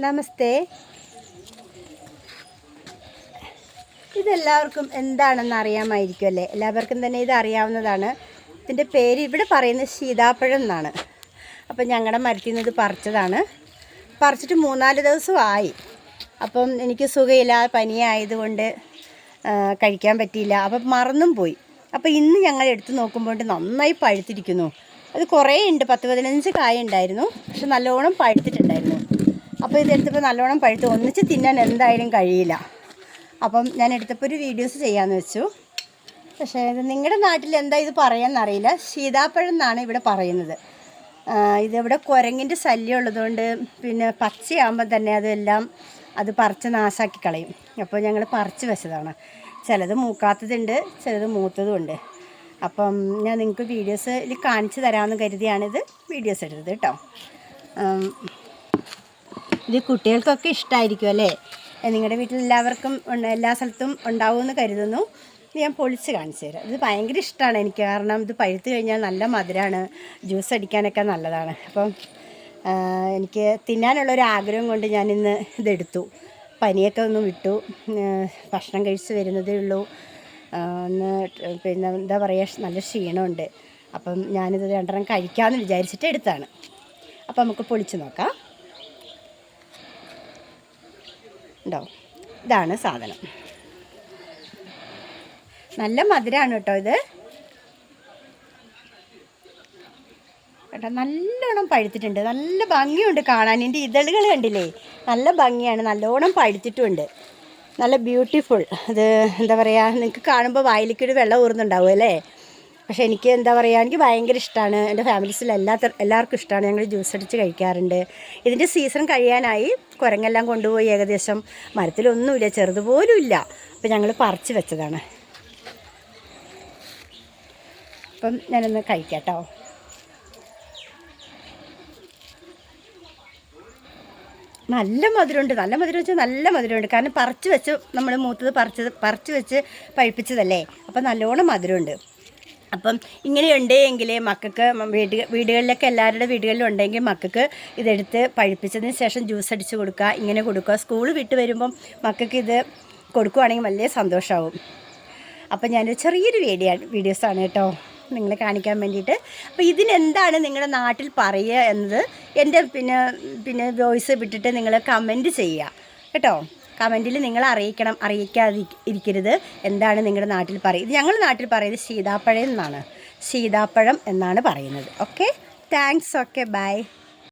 നമസ്തേ. ഇതെല്ലാവർക്കും എന്താണെന്ന് അറിയാമായിരിക്കുമല്ലേ? എല്ലാവർക്കും തന്നെ ഇത് അറിയാവുന്നതാണ്. ഇതിൻ്റെ പേര് ഇവിടെ പറയുന്നത് സീതാപ്പഴം എന്നാണ്. അപ്പം ഞങ്ങളുടെ മരത്തിൽ നിന്ന് ഇത് പറിച്ചതാണ്. പറിച്ചിട്ട് 3-4 ദിവസമായി. അപ്പം എനിക്ക് സുഖമില്ല, പനിയായതുകൊണ്ട് കഴിക്കാൻ പറ്റിയില്ല. അപ്പം മറന്നും പോയി. അപ്പോൾ ഇന്ന് ഞങ്ങൾ എടുത്ത് നോക്കുമ്പോൾ നന്നായി പഴുത്തിരിക്കുന്നു. അത് കുറേ ഉണ്ട്, 10-15 കായ ഉണ്ടായിരുന്നു. പക്ഷെ നല്ലോണം പഴുത്തിട്ടുണ്ടായിരുന്നു. അപ്പോൾ ഇതെടുത്തപ്പോൾ നല്ലോണം പഴുത്ത് ഒന്നിച്ച് തിന്നാൻ എന്തായാലും കഴിയില്ല. അപ്പം ഞാൻ എടുത്തപ്പോൾ ഒരു വീഡിയോസ് ചെയ്യാമെന്ന് വെച്ചു. പക്ഷേ ഇത് നിങ്ങളുടെ നാട്ടിൽ എന്താ ഇത് പറയാമെന്നറിയില്ല. സീതാപ്പഴം എന്നാണ് ഇവിടെ പറയുന്നത്. ഇതിവിടെ കുരങ്ങിൻ്റെ ശല്യം ഉള്ളതുകൊണ്ട് പിന്നെ പച്ചയാകുമ്പോൾ തന്നെ അതെല്ലാം അത് പറിച്ച് നാശാക്കി കളയും. അപ്പോൾ ഞങ്ങൾ പറിച്ച് വെച്ചതാണ്. ചിലത് മൂക്കാത്തതുണ്ട്, ചിലത് മൂത്തതുമുണ്ട്. അപ്പം ഞാൻ നിങ്ങൾക്ക് വീഡിയോസിൽ കാണിച്ചു തരാമെന്ന് കരുതിയാണിത് വീഡിയോസ് എടുത്തത് കേട്ടോ. ഇത് കുട്ടികൾക്കൊക്കെ ഇഷ്ടമായിരിക്കും അല്ലേ? നിങ്ങളുടെ വീട്ടിലെല്ലാവർക്കും എല്ലാ സ്ഥലത്തും ഉണ്ടാവുമെന്ന് കരുതുന്നു. ഇത് ഞാൻ പൊളിച്ച് കാണിച്ചു തരാം. ഇത് ഭയങ്കര ഇഷ്ടമാണ് എനിക്ക്. കാരണം ഇത് പഴുത്ത് കഴിഞ്ഞാൽ നല്ല മധുരമാണ്, ജ്യൂസ് അടിക്കാനൊക്കെ നല്ലതാണ്. അപ്പം എനിക്ക് തിന്നാനുള്ളൊരു ആഗ്രഹം കൊണ്ട് ഞാനിന്ന് ഇതെടുത്തു. പനിയൊക്കെ ഒന്ന് വിട്ടു, ഭക്ഷണം കഴിച്ച് വരുന്നതേ ഉള്ളൂ. ഒന്ന് പിന്നെ എന്താ പറയുക, നല്ല ക്ഷീണമുണ്ട്. അപ്പം ഞാനിത് 2 കഴിക്കാമെന്ന് വിചാരിച്ചിട്ട് എടുത്താണ്. അപ്പം നമുക്ക് പൊളിച്ച് നോക്കാം. ഉണ്ടോ? ഇതാണ് സാധനം. നല്ല മധുരമാണ് കേട്ടോ ഇത്. കേട്ടോ, നല്ലോണം പഴുത്തിട്ടുണ്ട്. നല്ല ഭംഗിയുണ്ട് കാണാൻ. ഇതിൻ്റെ ഇതളുകൾ കണ്ടില്ലേ? നല്ല ഭംഗിയാണ്. നല്ലോണം പഴുത്തിട്ടുമുണ്ട്. നല്ല ബ്യൂട്ടിഫുൾ. ഇത് എന്താ പറയുക, നിങ്ങൾക്ക് കാണുമ്പോൾ വായിലേക്കൊരു വെള്ളം ഊറുന്നുണ്ടാവും അല്ലേ? പക്ഷേ എനിക്ക് എന്താ പറയുക, എനിക്ക് ഭയങ്കര ഇഷ്ടമാണ്. എൻ്റെ ഫാമിലീസിൽ എല്ലാവർക്കും ഇഷ്ടമാണ്. ഞങ്ങൾ ജ്യൂസ് അടിച്ച് കഴിക്കാറുണ്ട്. ഇതിൻ്റെ സീസൺ കഴിയാനായി. കുരങ്ങെല്ലാം കൊണ്ടുപോയി ഏകദേശം. മരത്തിലൊന്നുമില്ല, ചെറുതുപോലും ഇല്ല. അപ്പം ഞങ്ങൾ പറിച്ച് വെച്ചതാണ്. അപ്പം ഞാനൊന്ന് കഴിക്കാം കേട്ടോ. നല്ല മധുരമുണ്ട്. നല്ല മധുരം വെച്ചാൽ നല്ല മധുരമുണ്ട്. കാരണം പറിച്ച് വെച്ച് നമ്മൾ മൂത്തത് പറിച്ച് വെച്ച് പഴുപ്പിച്ചതല്ലേ. അപ്പം നല്ലോണം മധുരമുണ്ട്. അപ്പം ഇങ്ങനെയുണ്ട് എങ്കിൽ മക്കൾക്ക് വീടുകളിലൊക്കെ എല്ലാവരുടെ വീടുകളിലും ഉണ്ടെങ്കിൽ മക്കൾക്ക് ഇതെടുത്ത് പഴുപ്പിച്ചതിന് ശേഷം ജ്യൂസ് അടിച്ച് കൊടുക്കുക. ഇങ്ങനെ കൊടുക്കുക. സ്കൂൾ വിട്ട് വരുമ്പം മക്കൾക്ക് ഇത് കൊടുക്കുകയാണെങ്കിൽ വലിയ സന്തോഷമാവും. അപ്പം ഞാനൊരു ചെറിയൊരു വീഡിയോസാണ് കേട്ടോ നിങ്ങളെ കാണിക്കാൻ വേണ്ടിയിട്ട്. അപ്പോൾ ഇതിനെന്താണ് നിങ്ങളുടെ നാട്ടിൽ പറയുക എന്നത് എൻ്റെ പിന്നെ വോയിസ് വിട്ടിട്ട് നിങ്ങൾ കമൻറ്റ് ചെയ്യുക കേട്ടോ. കമൻറ്റിൽ നിങ്ങൾ അറിയിക്കാതിരിക്കരുത് എന്താണ് നിങ്ങളുടെ നാട്ടിൽ പറയുക. ഇത് ഞങ്ങളുടെ നാട്ടിൽ പറയുന്നത് സീതാപ്പഴം എന്നാണ്. സീതാപ്പഴം എന്നാണ് പറയുന്നത്. Okay, thanks. Okay, by.